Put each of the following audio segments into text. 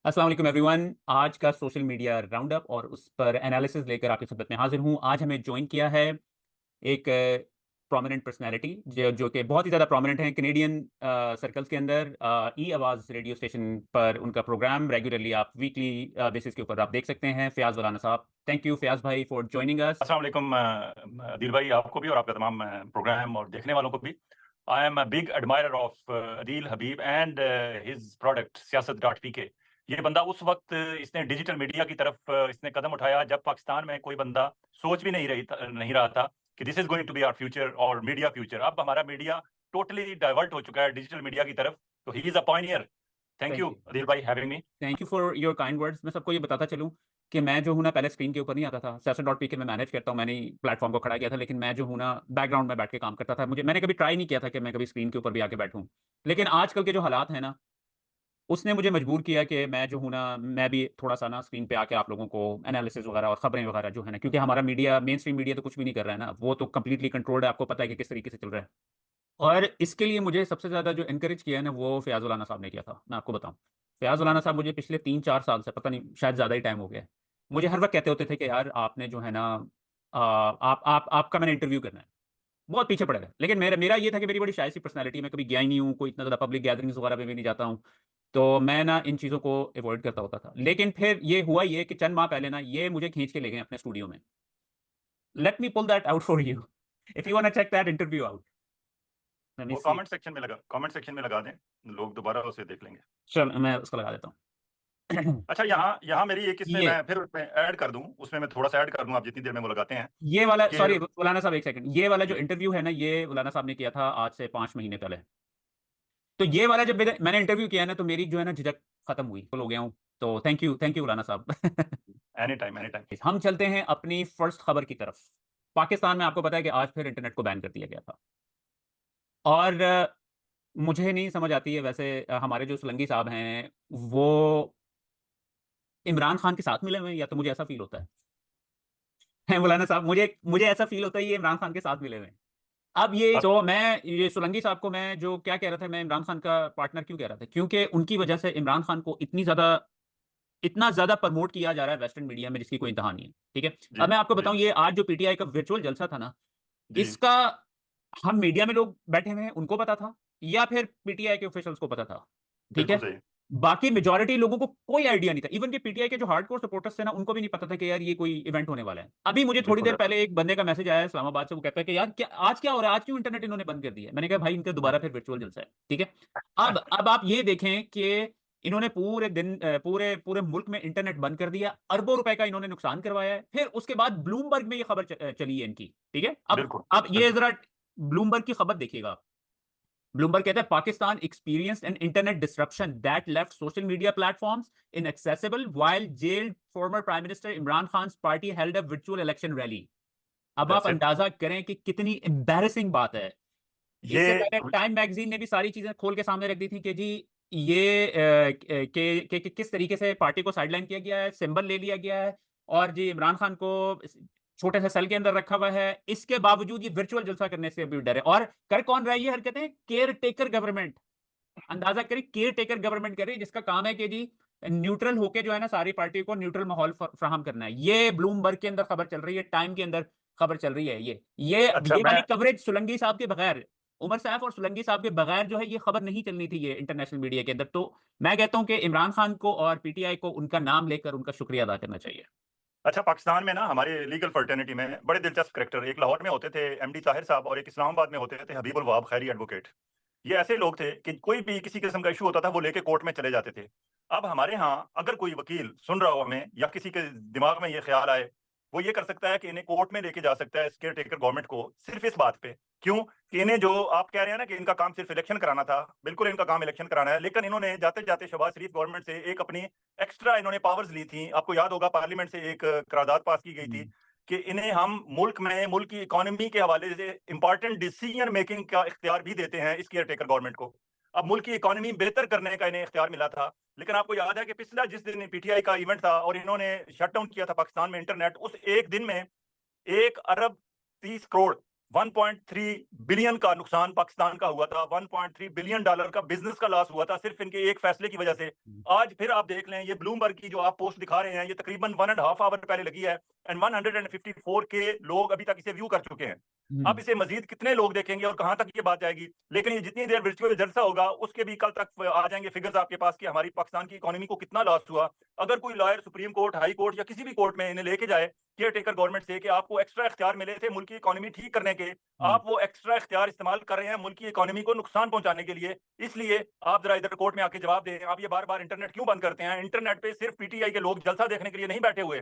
अस्सलाम वालेकुम एवरीवन। आज का सोशल मीडिया राउंड अप और उस पर एनालिसिस लेकर आपकी खिदमत में हाजिर हूँ। आज हमें ज्वाइन किया है एक प्रोमिनेंट पर्सनैलिटी जो कि बहुत ही ज़्यादा प्रोमिनेंट है कनेडियन सर्कल्स के अंदर। ई आवाज़ रेडियो स्टेशन पर उनका प्रोग्राम रेगुलरली आप वीकली बेसिस के ऊपर आप देख सकते हैं। फयाज़ वलाना साहब, थैंक यू फयाज़ भाई फॉर ज्वाइनिंग अस। अस्सलाम वालेकुम अदील भाई, आपको भी और आपके तमाम प्रोग्राम और देखने वालों को भी। I am a big admirer of Adeel Habib and his product सियासत डॉट पी के। ये बंदा उस वक्त इसने डिजिटल मीडिया की तरफ इसने कदम उठाया जब पाकिस्तान में कोई बंदा सोच भी नहीं रहा था कि this is going to be our future और मीडिया फ्यूचर। अब हमारा मीडिया टोटली डाइवर्ट हो चुका है डिजिटल मीडिया की तरफ, तो he is a pioneer. Thank thank you you, Adeel भाई having me. Thank you for your kind words. मैं सबको ये बताता चलूँ कि मैं जो हूँ ना, पहले स्क्रीन के ऊपर नहीं आता था। सेशन डॉट पी के मैं मैनेज करता हूँ, मैंने प्लेटफॉर्म को खड़ा किया था, लेकिन मैं जो हूँ ना, बैकग्राउंड में बैठ के काम करता था। मैंने कभी ट्राई नहीं किया था कि मैं कभी स्क्रीन के ऊपर भी आके बैठूँ। लेकिन आजकल के जो हालात हैं ना, उसने मुझे मजबूर किया कि मैं जो हूँ ना, मैं भी थोड़ा सा ना स्क्रीन पे आके आप लोगों को एनालिसिस वगैरह और खबरें वगैरह जो है ना, क्योंकि हमारा मीडिया, मेन स्ट्रीम मीडिया तो कुछ भी नहीं कर रहा है ना, वो तो कंप्लीटली कंट्रोल्ड है। आपको पता है कि किस तरीके से चल रहा है। और इसके लिए मुझे सबसे ज़्यादा जो एनकरेज किया है ना, वो फयाज़ उलाना साहब ने किया था। मैं आपको बताऊं, फयाज़ उलाना साहब मुझे पिछले 3-4 साल से, पता नहीं शायद ज़्यादा ही टाइम हो गया है, मुझे हर वक्त कहते होते थे कि यार आपने जो है ना, आप आपका मैंने इंटरव्यू करना है। बहुत पीछे पड़ गए। लेकिन मेरा मेरा ये था कि मेरी बड़ी शाय सी पर्सनैलिटी, मैं कभी गया ही नहीं हूँ, कोई इतना ज़्यादा पब्लिक गैदरिंग्स वगैरह में भी नहीं जाता हूँ। तो मैं ना इन चीज़ों को अवॉइड करता होता था। लेकिन फिर ये हुआ ये कि चंद माह पहले ना ये मुझे खींच के ले गए अपने स्टूडियो में। Let me pull that out for you if you want to check that interview out. Let me वो सी। कमेंट सेक्शन में लगा दें, लोग दोबारा उसे देख लेंगे। चल मैं उसको लगा देता हूँ। अच्छा, यहाँ यहाँ मेरी एक इसमें ये मैं फिर उसमें ऐड कर दूं, उसमें मैं थोड़ा सा ऐड कर दूं, आप जितनी देर में वो लगाते हैं ये वाला, कि सॉरी मौलाना साहब एक सेकंड, ये वाला जो जी। इंटरव्यू है ना, ये मौलाना साहब ने किया था आज से 5 महीने पहले। तो ये वाला जब मैंने इंटरव्यू किया ना, तो मेरी जो है ना झिझक खत्म हुई, फुल हो गया हूँ। तो थैंक यू मौलाना साहब। Any time any time. हम चलते हैं अपनी फर्स्ट खबर की तरफ। पाकिस्तान में आपको पता है कि आज फिर इंटरनेट को बैन कर दिया गया था। और मुझे नहीं समझ आती है वैसे, हमारे जो सोलंकी साहब हैं वो इमरान खान के साथ मिले हुए हैं, या तो मुझे ऐसा फील होता है। मौलाना साहब, मुझे मुझे ऐसा फील होता है ये इमरान खान के साथ मिले हुए हैं। अब ये तो मैं, ये सोलंकी साहब को मैं जो क्या कह रहा था, मैं इमरान खान का पार्टनर क्यों कह रहा था, क्योंकि उनकी वजह से इमरान खान को इतना ज्यादा प्रमोट किया जा रहा है वेस्टर्न मीडिया में, जिसकी कोई इंतहा नहीं है। ठीक है। जी अब मैं आपको जी बताऊं, ये आज जो पीटीआई का वर्चुअल जलसा था ना, जी। इसका हम मीडिया में लोग बैठे हुए हैं उनको पता था, या फिर पीटीआई के ऑफिशियल्स को पता था। ठीक बिल्कुल है। सही। बाकी मेजोरिटी लोगों को कोई आइडिया नहीं था। इवन के पीटीआई के जो हार्डकोर सपोर्टर्स थे ना, उनको भी नहीं पता था कि यार ये कोई इवेंट होने वाला है। अभी मुझे थोड़ी बिल्कुल देर है। पहले एक बंदे का मैसेज आया है इस्लामाबाद से, वो कहता है कि यार क्या आज क्या हो रहा है, आज क्यों इंटरनेट इन्होंने बंद कर दिया है। मैंने कहा भाई इनका दोबारा फिर वर्चुअल जलसा है। ठीक है। अब आप ये देखें कि इन्होंने पूरे दिन पूरे पूरे मुल्क में इंटरनेट बंद कर दिया, अरबों रुपए का इन्होंने नुकसान करवाया है। फिर उसके बाद ब्लूमबर्ग में ये खबर चली है इनकी। ठीक है। बिल्कुल अब ये बिल्कुल। जरा ब्लूमबर्ग की खबर देखिएगा। ब्लूमबर्ग कहता है Pakistan experienced an internet disruption that left social media platforms inaccessible while jailed former prime minister Imran Khan party held a virtual election rally. अब आप दैट्स इट। अंदाजा करें कि कितनी एम्बैरेसिंग बात है। इससे ये पहले टाइम मैगजीन ने भी सारी चीजें खोल के सामने रख दी थी कि जी ये कि किस तरीके से पार्टी को साइडलाइन किया गया है, सिंबल ले लिया गया है, और जी इमरान खान को छोटे से सेल के अंदर रखा हुआ है। इसके बावजूद ये वर्चुअल जलसा करने से भी डर है। और कर कौन रहा है ये हरकतें? Care taker government. अंदाजा करें, केयर टेकर गवर्नमेंट करे, जिसका काम है कि जी न्यूट्रल होके जो है ना, सारी पार्टी को न्यूट्रल माहौल फ्राहम करना है। ये ब्लूमबर्ग के अंदर खबर चल रही है, टाइम के अंदर खबर चल रही है। ये अच्छा, ये मैं वाली कवरेज सुलंगी साहब के बगैर, उमर सैफ और सुलंगी साहब के बगैर जो है ये खबर नहीं चलनी थी ये इंटरनेशनल मीडिया के अंदर। तो मैं कहता हूं कि इमरान खान को और पीटीआई को उनका नाम लेकर उनका शुक्रिया अदा करना चाहिए। अच्छा, पाकिस्तान में ना हमारे लीगल फर्टर्निटी में बड़े दिलचस्प करेक्टर, एक लाहौर में होते थे एमडी ताहिर साहब और एक इस्लामाबाद में होते थे हबीबुल वहाब खैरी एडवोकेट। ये ऐसे लोग थे कि कोई भी किसी किस्म का इशू होता था वो लेके कोर्ट में चले जाते थे। अब हमारे यहाँ अगर कोई वकील सुन रहा हो हमें, या किसी के दिमाग में ये ख्याल आए, वो ये कर सकता है कि इन्हें कोर्ट में लेके जा सकता है केयर टेकर गवर्नमेंट को, सिर्फ इस बात पे। क्यों कि इन्हें, जो आप कह रहे हैं ना कि इनका काम सिर्फ इलेक्शन कराना था, बिल्कुल इनका काम इलेक्शन कराना है, लेकिन इन्होंने जाते जाते शहबाज शरीफ गवर्नमेंट से एक अपनी एक्स्ट्रा इन्होंने पावर्स ली थी। आपको याद होगा पार्लियामेंट से एक करारदाद पास की गई थी हम्म। कि इन्हें हम मुल्क में मुल्क की इकोनॉमी के हवाले से इंपॉर्टेंट डिसीजन मेकिंग का इख्तियार भी देते हैं इस केयर टेकर गवर्नमेंट को। अब मुल्क की इकोनॉमी बेहतर करने का इन्हें इख्तियार मिला था। लेकिन आपको याद है कि पिछला जिस दिन पीटीआई का इवेंट था और इन्होंने शट डाउन किया था पाकिस्तान में इंटरनेट, उस एक दिन में 1 अरब 30 करोड़ 1.3 बिलियन का नुकसान पाकिस्तान का हुआ था, 1.3 बिलियन डॉलर का बिजनेस का लॉस हुआ था सिर्फ इनके एक फैसले की वजह से। आज फिर आप देख लें, ये ब्लूमबर्ग की जो आप पोस्ट दिखा रहे हैं, ये तकरीबन 1.5 आवर पहले लगी है एंड 154 के लोग अभी तक इसे व्यू कर चुके हैं। अब इसे मजीद कितने लोग देखेंगे और कहां तक ये बात जाएगी, लेकिन ये जितनी देर वर्चुअल जलसा होगा उसके भी कल तक आ जाएंगे फिगर्स आपके पास कि हमारी पाकिस्तान की इकोनॉमी को कितना लॉस हुआ। अगर कोई lawyer supreme court, high court या किसी भी कोर्ट में इन्हें लेके जाए केयर टेकर गवर्नमेंट से कि आपको एक्स्ट्रा इख्तियार मिले थे मुल्क की इकोनॉमी ठीक करने के, आप वो एक्स्ट्रा इख्तियार इस्तेमाल कर रहे हैं मुल्क की इकोनॉमी को नुकसान पहुंचाने के लिए, इसलिए आप जरा इधर कोर्ट में आके जवाब दें। आप ये बार बार इंटरनेट क्यों बंद करते हैं? इंटरनेट पे सिर्फ पीटीआई के लोग जलसा देखने के लिए नहीं बैठे हुए।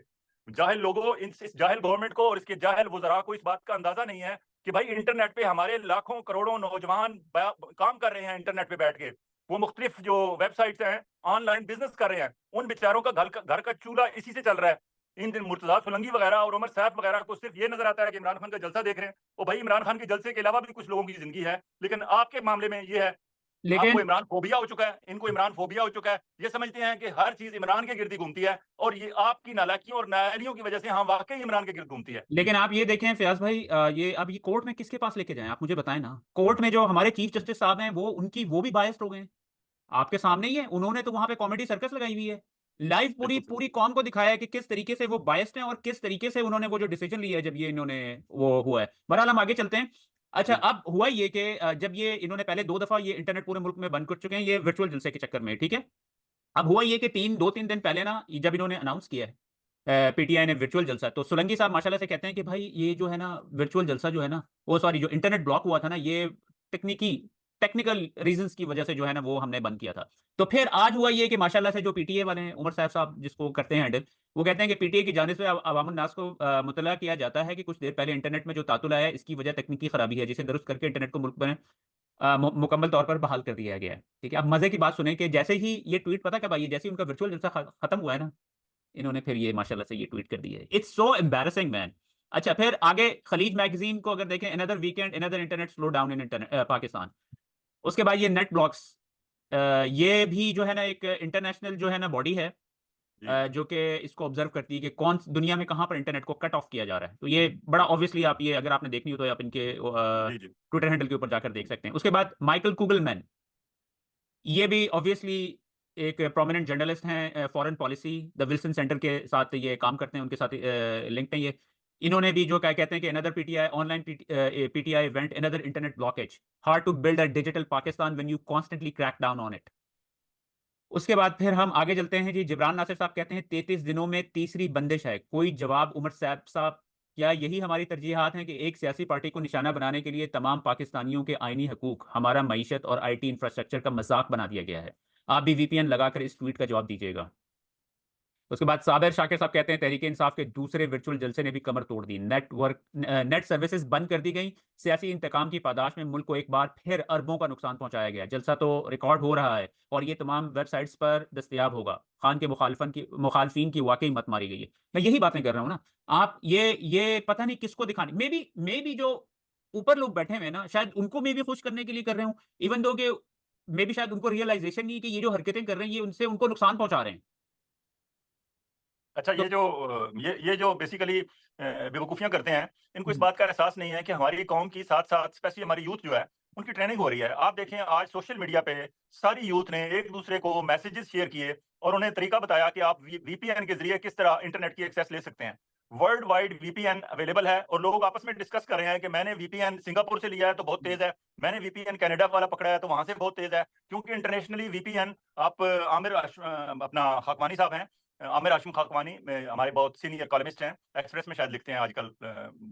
जाहिल लोगों, इस जाहिल गवर्नमेंट को और इसके जाहिल वज़रा को इस बात का अंदाजा नहीं है कि भाई इंटरनेट पे हमारे लाखों करोड़ों नौजवान काम कर रहे हैं इंटरनेट पे बैठ के। वो मुख्तलिफ जो वेबसाइट्स हैं, ऑनलाइन बिजनेस कर रहे हैं, उन बेचारों का घर का चूल्हा इसी से चल रहा है। इन दिन मुर्तजा सोलंकी वगैरह और उमर सैफ वगैरह को सिर्फ ये नजर आता है कि इमरान खान का जलसा देख रहे हैं। वो भाई इमरान खान के जलसे के अलावा भी कुछ लोगों की जिंदगी है, लेकिन आपके मामले में ये है, आपको लेकिन इमरान फोबिया हो चुका है, इनको इमरान फोबिया हो चुका है। ये समझते हैं कि हर चीज इमरान के गिर्द ही घूमती है और ये आपकी नालायकियों और नाअहलियों की वजह से हाँ वाकई इमरान के गिर्द घूमती है। जी। लेकिन आप ये देखें फयाज भाई, ये अब ये कोर्ट में किसके पास लेके जाएं? आप मुझे बताएं ना। कोर्ट में जो हमारे चीफ जस्टिस साहब हैं वो भी बायस्ड हो गए हैं। आपके सामने ही है, उन्होंने तो वहां पे कॉमेडी सर्कस लगाई हुई है। लाइव पूरी बिल्कुल सही। पूरी कॉम को दिखाया है कि किस तरीके से वो बायस्ड हैं और किस तरीके से उन्होंने वो जो डिसीजन लिया है जब ये इन्होंने वो हुआ है। बहरहाल हम आगे चलते हैं। अच्छा, जी। अब हुआ ये कि जब ये इन्होंने पहले 2 दफा ये इंटरनेट पूरे मुल्क में बंद कर चुके हैं ये वर्चुअल जलसे के चक्कर में, ठीक है। अब हुआ ये कि 3 दिन पहले ना जब इन्होंने अनाउंस किया है पीटीआई ने वर्चुअल जलसा, तो सोलंकी साहब माशाल्लाह से कहते हैं कि भाई ये जो है ना वर्चुअल जलसा जो है ना, वो सॉरी जो इंटरनेट ब्लॉक हुआ था ना, ये टेक्निकी टेक्निकल रीजंस की वजह से जो है ना वो हमने बंद किया था। तो फिर आज हुआ ये कि माशाल्लाह से जो पीटीए वाले हैं, उमर साहब जिसको करते हैं हैंडल, वो कहते हैं कि पीटीए की जानिब से अवामुन नास को मुतला किया जाता है कि कुछ देर पहले इंटरनेट में जो तातुल आया है इसकी वजह तकनीकी खराबी है, जिसे दुरुस्त करके इंटरनेट को मुल्क में मुकम्मल तौर पर बहाल कर दिया गया है। ठीक है, अब मजे की बात सुने कि जैसे ही ये ट्वीट, पता कब आई है? जैसे ही उनका वर्चुअल जलसा खत्म हुआ है ना, इन्होंने फिर ये माशाल्लाह से ये ट्वीट कर दिया है। It's so embarrassing man. अच्छा, फिर आगे खलीज मैगजीन को अगर देखें, another weekend another internet slow down in internet Pakistan. उसके बाद ये नेट ब्लॉक्स, ये भी जो है ना एक इंटरनेशनल जो है ना बॉडी है जी। जो कि इसको ऑब्जर्व करती है कि कौन दुनिया में कहाँ पर इंटरनेट को कट ऑफ किया जा रहा है। तो ये बड़ा ऑब्वियसली, आप ये अगर आपने देखनी हो तो आप इनके जी। जी। ट्विटर हैंडल के ऊपर जाकर देख सकते हैं। उसके बाद माइकल कुगलमैन, ये भी ऑब्वियसली एक प्रोमिनेंट जर्नलिस्ट हैं, foreign policy the Wilson centre के साथ ये काम करते हैं, उनके साथ लिंक्ड हैं ये। इन्होंने भी जो क्या कहते हैं कि another PTI online PTI event another internet blockage hard to build a digital Pakistan when you constantly crack down on it. उसके बाद फिर हम आगे चलते हैं जी। जिब्रान नासिर साहब कहते हैं 33 दिनों में तीसरी बंदिश है, कोई जवाब? उमर साहब, क्या यही हमारी तरजीहात हैं कि एक सियासी पार्टी को निशाना बनाने के लिए तमाम पाकिस्तानियों के आईनी हकूक, हमारा मईशत और आईटी इंफ्रास्ट्रक्चर का मजाक बना दिया गया है? आप भी वीपीएन लगाकर इस ट्वीट का जवाब दीजिएगा। उसके बाद साबिर शाकिर साहब कहते हैं तहरीक इंसाफ के दूसरे वर्चुअल जलसे ने भी कमर तोड़ दी, नेट सर्विसेज बंद कर दी गई, सियासी इंतकाम की पादाश में मुल्क को एक बार फिर अरबों का नुकसान पहुंचाया गया। जलसा तो रिकॉर्ड हो रहा है और ये तमाम वेबसाइट्स पर दस्तयाब होगा। खान के मुखालफिन की वाकई मत मारी गई है। मैं यही बातें कर रहा हूँ ना। आप ये पता नहीं किसको दिखाने, मे बी जो ऊपर लोग बैठे हुए हैं ना, शायद उनको मे भी खुश करने के लिए कर रहे हूँ, इवन दो कि मे भी शायद उनको रियलाइजेशन नहीं है कि ये जो हरकतें कर रहे हैं ये उनसे उनको नुकसान पहुंचा रहे हैं। अच्छा, तो ये जो बेसिकली बेवकूफ़ियाँ करते हैं, इनको इस हम्म, बात का एहसास नहीं है कि हमारी कौम की साथ-साथ स्पेशली हमारी यूथ जो है, उनकी ट्रेनिंग हो रही है। आप देखें आज सोशल मीडिया पे सारी यूथ ने एक-दूसरे को मैसेजेस शेयर किए और उन्हें तरीका बताया कि आप वीपीएन के ज़रिए किस तरह इंटरनेट की एक्सेस ले सकते हैं। वर्ल्ड वाइड वीपीएन अवेलेबल है और लोग आपस में डिस्कस कर रहे हैं कि मैंने वीपीएन सिंगापुर से लिया है तो बहुत तेज़ है, मैंने वीपीएन कनाडा वाला पकड़ा है तो वहाँ से बहुत तेज़ है। क्योंकि इंटरनेशनली वीपीएन आप अपना खाकवानी साहब हैं, आमिर हाशिम खाकवानी हमारे बहुत सीनियर कॉलमिस्ट हैं, एक्सप्रेस में शायद लिखते हैं आजकल।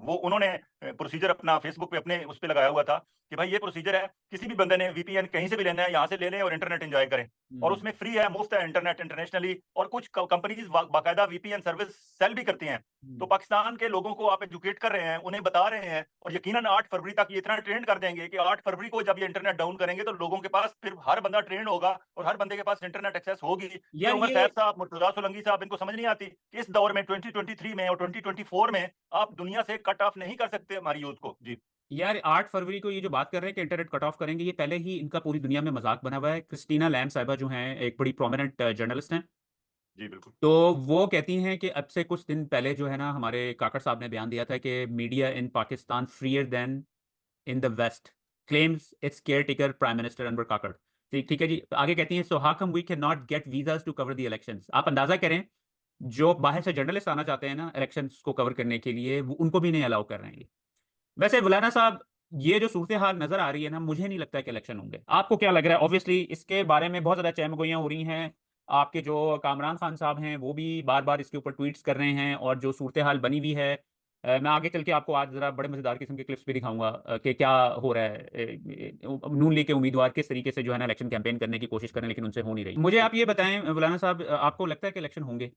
वो उन्होंने प्रोसीजर अपना फेसबुक पे अपने उस पे लगाया हुआ था कि भाई ये प्रोसीजर है, किसी भी बंदे ने वीपीएन कहीं से भी लेना है, यहाँ से ले लें और इंटरनेट एंजॉय करें। और उसमें फ्री है, मुफ्त है इंटरनेट इंटरनेशनली, और कुछ कंपनीज बाकायदा वीपीएन सर्विस सेल भी करती हैं। तो पाकिस्तान के लोगों को आप एजुकेट कर रहे हैं, उन्हें बता रहे हैं और यकीनन 8 फरवरी तक ये इतना ट्रेंड कर देंगे कि 8 फरवरी को जब ये इंटरनेट डाउन करेंगे तो लोगों के पास फिर हर बंदा ट्रेंड होगा और हर बंदे के पास इंटरनेट एक्सेस होगी। ये यार उमर ये सैफ साहब, मुर्तजा सोलंकी साहब, इनको समझ नहीं आती कि इस दौर में 2023 में और 2024 में आप दुनिया से कट ऑफ नहीं कर सकते हमारी यूथ को। जी। यार 8 फरवरी को ये जो बात कर रहे हैं कि इंटरनेट कट ऑफ करेंगे, ये पहले ही इनका पूरी दुनिया में मजाक बना हुआ है। क्रिस्टीना लैम साहिबा जो हैं एक बड़ी प्रोमिनेंट जर्नलिस्ट हैं, जी, बिल्कुल। तो वो कहती हैं कि अब से कुछ दिन पहले जो है ना हमारे काकड़ साहब ने बयान दिया था कि media in Pakistan freer than in the west claims it's caretaker prime minister Anwar Kakar. ठीक ठीक है जी। तो आगे कहती हैं so how come we can not get visas to cover the elections. आप अंदाजा करें जो बाहर से जर्नलिस्ट आना चाहते हैं ना इलेक्शंस को कवर करने के लिए उनको भी नहीं अलाउ कर रहे हैं ये। वैसे मौलाना साहब ये जो सूरत हाल नजर आ रही है ना मुझे नहीं लगता है कि इलेक्शन होंगे। आपको क्या लग रहा है? ऑब्वियसली इसके बारे में बहुत ज्यादा चहमगोइयां हो रही हैं। आपके जो कामरान खान साहब हैं वो भी बार बार इसके ऊपर ट्वीट्स कर रहे हैं और जो सूरत हाल बनी हुई है मैं आगे चल के आपको आज जरा बड़े मजेदार किस्म के क्लिप्स भी दिखाऊंगा कि क्या हो रहा है। नून लीग के उम्मीदवार किस तरीके से जो है ना इलेक्शन कैंपेन करने की कोशिश कर रहे हैं लेकिन उनसे हो नहीं रही। मुझे आप ये बताएं मौलाना साहब आपको लगता है कि इलेक्शन होंगे?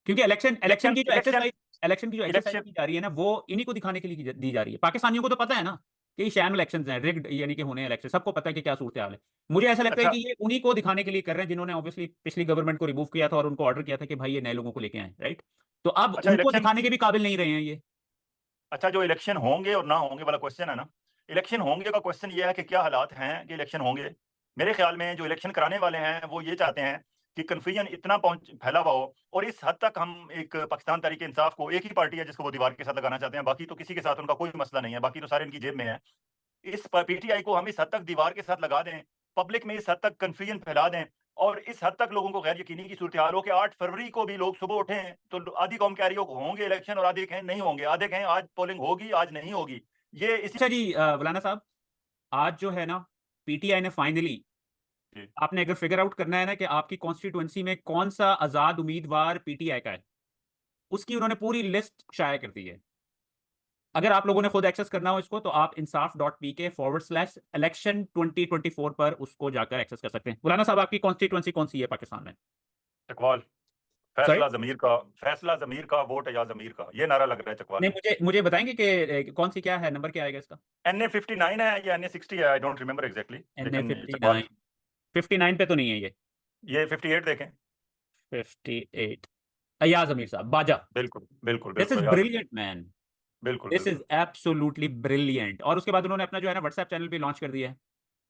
क्योंकि इलेक्शन इलेक्शन इलेक्शन की जो इलेक्शन एक्सरसाइज इलेक्शन की जो एक्सरसाइज इलेक्शन की जा रही है ना वो इन्हीं को दिखाने के लिए दी जा रही है। पाकिस्तानियों को तो पता है ना कि ये शैम इलेक्शंस हैं, रिग्ड यानी कि होने इलेक्शन, सबको पता है कि क्या सूरत हाल है। मुझे ऐसा लगता है अच्छा कि ये उन्हीं को दिखाने के लिए कर रहे हैं जिन्होंने ऑब्वियसली पिछली गवर्नमेंट को रिमूव किया था और उनको ऑर्डर किया था कि भाई ये नए लोगों को लेके आए, राइट? तो अब अच्छा उनको इलेक्शन दिखाने के भी काबिल नहीं रहे हैं ये। अच्छा, जो इलेक्शन होंगे और ना होंगे वाला क्वेश्चन है ना, इलेक्शन होंगे का क्वेश्चन ये है कि क्या हालात हैं कि इलेक्शन होंगे। मेरे ख्याल में जो इलेक्शन कराने वाले हैं वो ये चाहते हैं कि कन्फ्यूजन इतना पहुंच फैला हुआ हो, और इस हद तक हम एक पाकिस्तान तहरीक इंसाफ को एक ही पार्टी है जिसको वो दीवार के साथ लगाना चाहते हैं, बाकी तो किसी के साथ उनका कोई मसला नहीं है, बाकी तो सारे इनकी जेब में है। इस पीटीआई को हम इस हद तक दीवार के साथ लगा दें, पब्लिक में इस हद तक कन्फ्यूजन फैला दें, और इस हद तक लोगों को गैर यकीनी की सूरत हाल हो कि 8 फरवरी को भी लोग सुबह उठें तो आधी कौम कह रही हो होंगे इलेक्शन और आधी कहें नहीं होंगे, आधे कहें आज पोलिंग होगी आज नहीं होगी। ये इसी अच्छा जी मौलाना साहब आज जो है ना पीटीआई ने फाइनली जी, आपने अगर फिगर आउट करना है ना कि आपकी कॉन्स्टिट्यूएंसी में कौन सा आजाद उम्मीदवार पीटीआई का है उसकी उन्होंने पूरी लिस्ट शाया कर दी है। अगर आप लोगों ने खुद एक्सेस करना हो इसको तो आप insaf.pk/election2024 पर उसको जाकर एक्सेस कर सकते हैं। मौलाना साहब आपकी कॉन्स्टिट्यूएंसी कौन सी है पाकिस्तान में? चकवाल। सॉरी, फैसला जमीर का वोट है या जमीर का, ये नारा लग रहा है चकवाल नहीं में। मुझे मुझे बताएंगे कि कौन सी क्या है, नंबर क्या आएगा इसका? NA 59 है या NA 60 है, I don't remember exactly, N A लेकिन ये फिफ्टी चकवाल। नाइन 59 पे तो नहीं है ये 58 देखें। 58 अयाज अमीर साहब बाजा। बिल्कुल बिल्कुल दिस इज बिल्कुल, याद ब्रिलियंट मैन। बिल्कुल दिस बिल्कुल। Is absolutely brilliant. और उसके बाद उन्होंने अपना जो है ना व्हाट्सएप चैनल भी लॉन्च कर दिया है।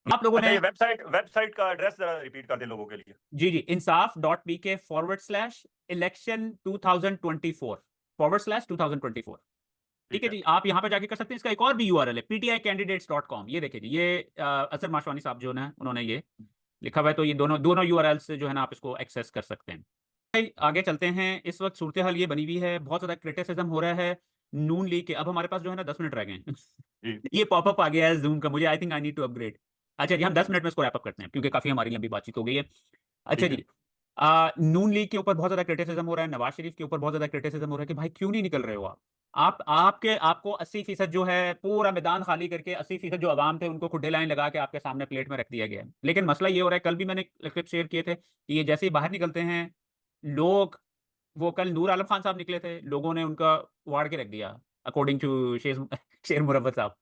आप लोगों अच्छा, ने ये वेबसाइट का एड्रेस जरा रिपीट कर दें लोगों के लिए। जी जी insaf.pk/election2024 ठीक ठीक है है। जी। आप यहाँ पे जाके कर सकते हैं। इसका एक और भी यूआरएल है pticandidates.com। ये देखिए जी ये असर माशवानी साहब जो है उन्होंने ये लिखा हुआ है। तो ये दोनों दोनों यूआरएल से जो है ना आप इसको एक्सेस कर सकते हैं। भाई, आगे चलते हैं। इस वक्त सूरत हाल ये बनी हुई है, बहुत ज्यादा क्रिटिसिज्म हो रहा है नून लीग के। अब हमारे पास जो है ना 10 मिनट रह गए हैं जी ये पॉपअप आ गया है जूम का, मुझे I think I need to upgrade. अच्छा जी हम 10 मिनट में इसको रैप अप करते हैं क्योंकि काफी हमारी लंबी बातचीत हो गई है। अच्छा ठीक है। जी नून लीग के ऊपर बहुत ज्यादा क्रिटिसिज्म हो रहा है, नवाज शरीफ के ऊपर बहुत ज्यादा क्रिटिसिज्म हो रहा है कि भाई क्यों नहीं निकल रहे हो आप आपके आपको 80% जो है पूरा मैदान खाली करके 80% जो आवाम थे उनको खुडे लाइन लगा के आपके सामने प्लेट में रख दिया गया है। लेकिन मसला ये हो रहा है, कल भी मैंने क्लिप शेयर किए थे कि ये जैसे ही बाहर निकलते हैं लोग, वो कल नूर आलम खान साहब निकले थे, लोगों ने उनका वाड़ के रख दिया अकॉर्डिंग टू शेर शेर मुरव्वत साहब।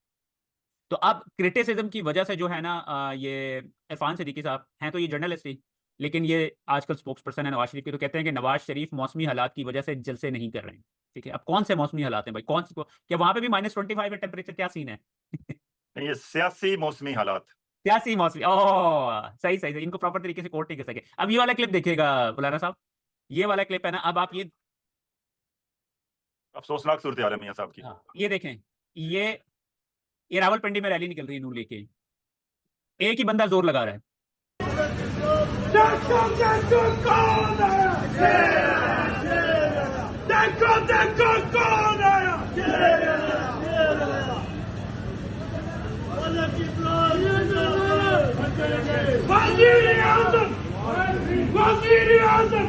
तो अब क्रिटिसिज्म की वजह से जो है ना ये इरफान सिद्दीकी साहब हैं तो ये जर्नलिस्ट ही, लेकिन ये आजकल स्पोक्स पर्सन है नवाज शरीफ के, तो कहते हैं कि नवाज शरीफ मौसमी हालात की वजह से जलसे नहीं कर रहे हैं। ठीक है, अब कौन से मौसमी हालात हैं भाई? क्या वहां पे भी -25 है टेम्परेचर? क्या सीन है? ये सियासी मौसमी हालात। सियासी मौसमी, ओह सही सही सही, इनको प्रॉपर तरीके से कोट नहीं कर सके। अब ये वाला क्लिप देखिएगा बुलाना साहब, ये वाला क्लिप है ना, अब आप ये अफसोसनाक सूरत हाल है मियां साहब की। ये देखें। ये ये रावलपिंडी में रैली निकल रही है नून लीग की, एक ही बंदा जोर लगा रहा है। देखो देखो कौन आया, देखो देखो कौन आया, वज़ीर आज़म, वज़ीर आज़म,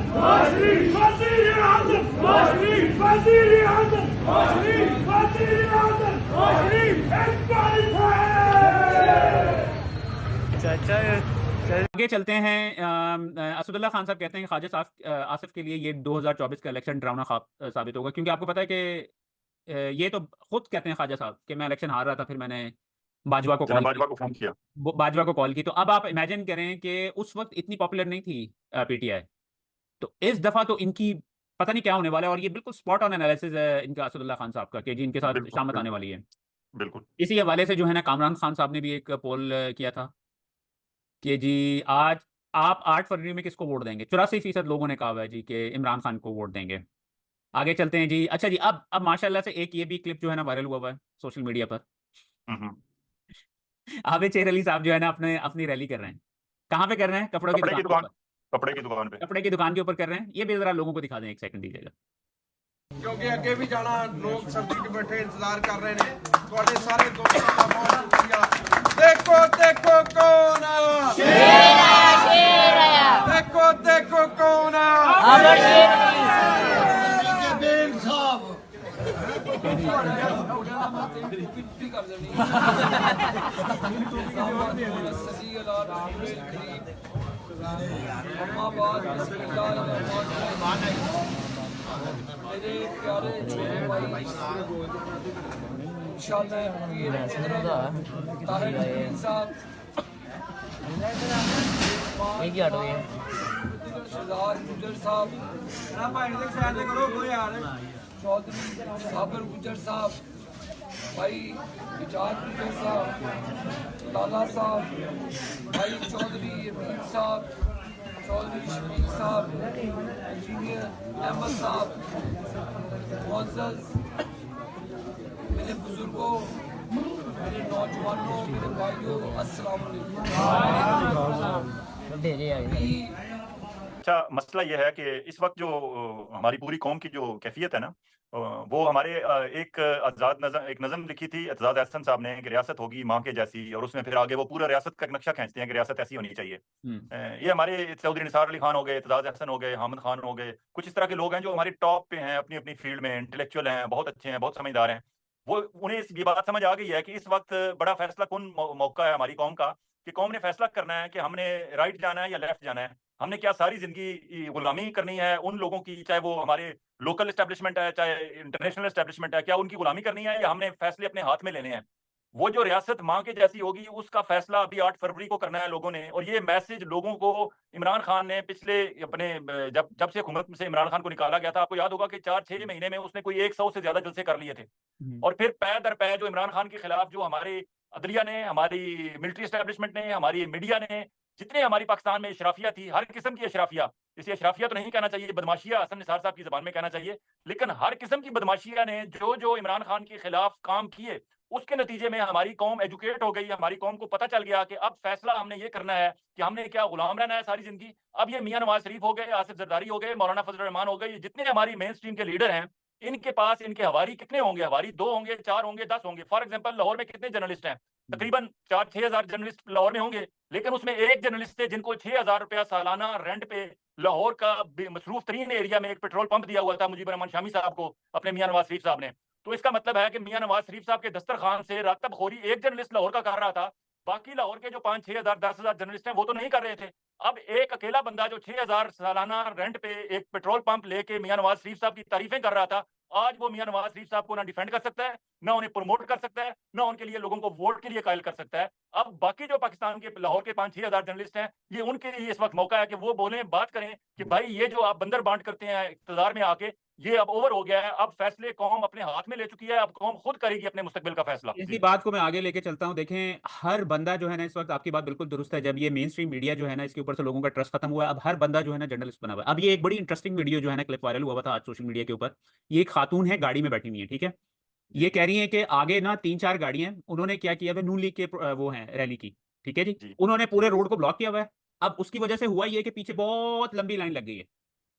वज़ीर आज़म, वज़ीर आज़म, वज़ीर आज़म, आगे चलते हैं। असदुल्ला खान साहब कहते हैं कि ख्वाजा आसिफ के लिए ये 2024 का इलेक्शन डरावना ख्वाब साबित होगा, क्योंकि आपको पता है कि ये तो खुद कहते हैं ख्वाजा साहब कि मैं इलेक्शन हार रहा था, फिर मैंने बाजवा को जनाब कॉल की, बाजवा को फोन किया। बाजवा को कॉल की। तो अब आप इमेजिन करें कि उस वक्त इतनी पॉपुलर नहीं थी पीटीआई, तो इस दफा तो इनकी पता नहीं क्या होने वाला है। और ये बिल्कुल स्पॉट ऑन एनालिसिस है इनका असदुल्ला खान साहब का कि जी इनके साथ बिल्कुल शामत आने बिल्कुल वाली है। बिल्कुल। इसी हवाले से जो है ना कामरान खान साहब ने भी एक पोल किया था कि जी आज आप 8 फरवरी में किसको वोट देंगे? 84% लोगों ने कहा हुआ है जी कि इमरान खान को वोट देंगे। आगे चलते हैं जी। अच्छा जी, अब माशाल्लाह से एक ये भी क्लिप जो है ना वायरल हुआ हुआ है सोशल मीडिया पर। आबिद शेर अली साहब जो है ना अपनी रैली कर रहे हैं। कहाँ पे कर रहे हैं? कपड़ों की कपड़े की दुकान के दुकान, ऊपर। कपड़े की दुकान पे। कपड़े की दुकान के ऊपर कर रहे हैं। ये भी जरा लोगों को दिखा दें, 1 सेकंड दीजिएगा। क्योंकि अगे भी जाना, लोग सर्दी च बैठे इंतजार कर रहे हैं। ਤੁਹਾਡੇ ਸਾਰੇ ਦੋਸਤਾਂ ਦਾ ਬਹੁਤ ਸ਼ੁਕਰੀਆ। देखो देखो कौन आया, शेर आया, शेर आया। देखो देखो कौन आया, अमर शेर बेन साहब। मेरे प्यारे छोटे भाई चौधरी साबर गुजर साहब, भाई इजाज गुजर साहब, लाला साहब, भाई चौधरी अमीर साहब, चौधरी शफीक साहब, इंजीनियर अहमद साहब, मुअज़्ज़ज़ मेरे बुजुर्गों, मेरे नौजवानों, मेरे भाइयों, अस्सलाम वालेकुम। अच्छा, मसला ये है कि इस वक्त जो हमारी पूरी कौम की जो कैफियत है ना, वो हमारे एक नज़म लिखी थी एतजाज़ अहसन साहब ने कि रियासत होगी माँ के जैसी, और उसमें फिर आगे वो पूरा रियासत का नक्शा खींचते हैं कि रियासत ऐसी होनी चाहिए। ये हमारे चौधरी निसार अली खान हो गए, एतजाज़ अहसन हो गए, हामिद खान हो गए, कुछ इस तरह के लोग हैं जो हमारे टॉप पे हैं, अपनी अपनी फील्ड में इंटेलेक्चुअल हैं, बहुत अच्छे हैं, बहुत समझदार हैं। वो उन्हें ये बात समझ आ गई है कि इस वक्त बड़ा फैसला कुन मौका है हमारी कौम का, कि कौम ने फैसला करना है कि हमने राइट जाना है या लेफ्ट जाना है। हमने क्या सारी जिंदगी गुलामी करनी है उन लोगों की, चाहे वो हमारे लोकल एस्टेब्लिशमेंट है, चाहे इंटरनेशनल एस्टेब्लिशमेंट है, क्या उनकी गुलामी करनी है, या हमने फैसले अपने हाथ में लेने हैं। वो जो रियासत माँ के जैसी होगी उसका फैसला अभी 8 फरवरी को करना है लोगों ने। और ये मैसेज लोगों को इमरान खान ने पिछले अपने जब से हुकूमत से इमरान खान को निकाला गया था, आपको याद होगा कि 4-6 महीने में उसने कोई 100 से ज्यादा जलसे कर लिए थे। और फिर पै दर पै जो इमरान खान के खिलाफ जो हमारे अदलिया ने, हमारी मिलिट्री एस्टेब्लिशमेंट ने, हमारी मीडिया ने, जितने हमारी पाकिस्तान में अशराफिया थी, हर किस्म की अशराफिया, इसे अशराफिया तो नहीं कहना चाहिए, बदमाशिया हसन निसार साहब की ज़बान में कहना चाहिए, लेकिन हर किस्म की बदमाशिया ने जो इमरान खान के खिलाफ काम किए, उसके नतीजे में हमारी कौम एजुकेट हो गई। हमारी कौम को पता चल गया कि अब फैसला हमने ये करना है कि हमने क्या गुलाम रहना है सारी जिंदगी। अब ये मियां नवाज शरीफ हो गए, आसिफ जरदारी हो गए, मौलाना फजल रहमान हो गए, ये जितने हमारी मेन स्ट्रीम के लीडर हैं, इनके पास इनके हवारी कितने होंगे? हवारी 2 होंगे, 4 होंगे, 10 होंगे। फॉर एग्जांपल लाहौर में कितने जर्नलिस्ट हैं? तकरीबन 4-6 हजार जर्नलिस्ट लाहौर में होंगे, लेकिन उसमें एक जर्नलिस्ट थे जिनको 6,000 रुपया सालाना रेंट पे लाहौर का मसरूफ तरीन एरिया में एक पेट्रोल पंप दिया हुआ था मुजीबर रहमान शामी साहब को, अपने मियां नवाज शरीफ साहब ने। तो इसका मतलब है कि मियां नवाज शरीफ साहब के दस्तरखान से रातबखोरी एक जर्नलिस्ट लाहौर का कर रहा था, बाकी लाहौर के जो 5-6 हजार 10 हजार जर्नलिस्ट हैं वो तो नहीं कर रहे थे। अब एक अकेला बंदा जो 6,000 सालाना रेंट पे एक पेट्रोल पंप लेके मियां नवाज शरीफ साहब की तारीफें कर रहा था, आज वो मियां नवाज शरीफ साहब को ना डिफेंड कर सकता है, ना उन्हें प्रमोट कर सकता है, ना उनके लिए लोगों को वोट के लिए कायल कर सकता है। अब बाकी जो पाकिस्तान के लाहौर के 5-6 हजार जर्नलिस्ट हैं, ये उनके लिए इस वक्त मौका है कि वो बोलें, बात करें कि भाई ये जो आप बंदर बांट करते हैं इक़्तिदार में आके, ये अब ओवर हो गया है। अब फैसले कौम अपने हाथ में ले चुकी है, अब कौम खुद करेगी अपने मुस्तकबिल का फैसला। इसी बात को मैं आगे लेके चलता हूँ। देखें, हर बंदा जो है ना, इस वक्त आपकी बात बिल्कुल दुरुस्त है, जब ये मेन स्ट्रीम मीडिया जो है ना, इसके ऊपर से लोगों का ट्रस्ट खत्म हुआ है, अब हर बंदा जो है ना जर्नलिस्ट बना हुआ है। अब ये एक बड़ी इंटरेस्टिंग वीडियो जो है ना, क्लिप वायरल हुआ था आज सोशल मीडिया के ऊपर। ये एक खातून है, गाड़ी में बैठी हुई है, ठीक है। ये कह रही है कि आगे ना 3-4 गाड़ियां, उन्होंने क्या किया है, नून लीग के वो हैं रैली की, ठीक है जी। उन्होंने पूरे रोड को ब्लॉक किया हुआ है। अब उसकी वजह से हुआ ये कि पीछे बहुत लंबी लाइन लग गई है,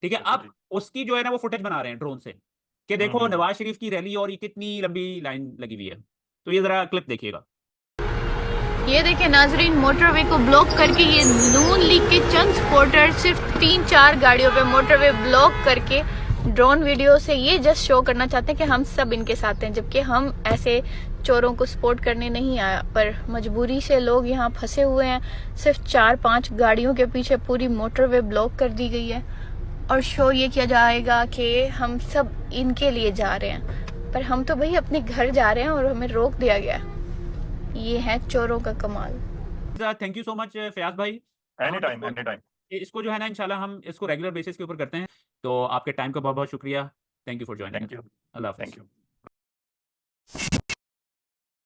ठीक है। अब उसकी जो है ना वो फुटेज बना रहे हैं ड्रोन से कि देखो नवाज शरीफ की रैली और ये कितनी लंबी लाइन लगी हुई है। तो ये जरा क्लिप देखिएगा। ये देखिए नाजरीन, मोटरवे को ब्लॉक करके ये नून लीग के चंद सपोर्टर सिर्फ 3-4 गाड़ियों पे मोटरवे ब्लॉक करके ड्रोन वीडियो से ये जस्ट शो करना चाहते हैं कि हम सब इनके साथ हैं, जबकि हम ऐसे चोरों को सपोर्ट करने नहीं आया, पर मजबूरी से लोग यहाँ फंसे हुए हैं। सिर्फ 4-5 गाड़ियों के पीछे पूरी मोटरवे ब्लॉक कर दी गई है और शो ये किया जाएगा कि हम सब इनके लिए जा रहे हैं, पर हम तो भाई अपने घर जा रहे हैं और हमें रोक दिया गया। ये है चोरों का कमाल। Thank you so much Fayaz भाई। Any time. इसको जो है ना इंशाल्लाह हम इसको रेगुलर बेसिस के ऊपर करते हैं। तो आपके टाइम का बहुत बहुत शुक्रिया। Thank you for joining. Thank you. अल्लाह हाफ़िज़। Thank you.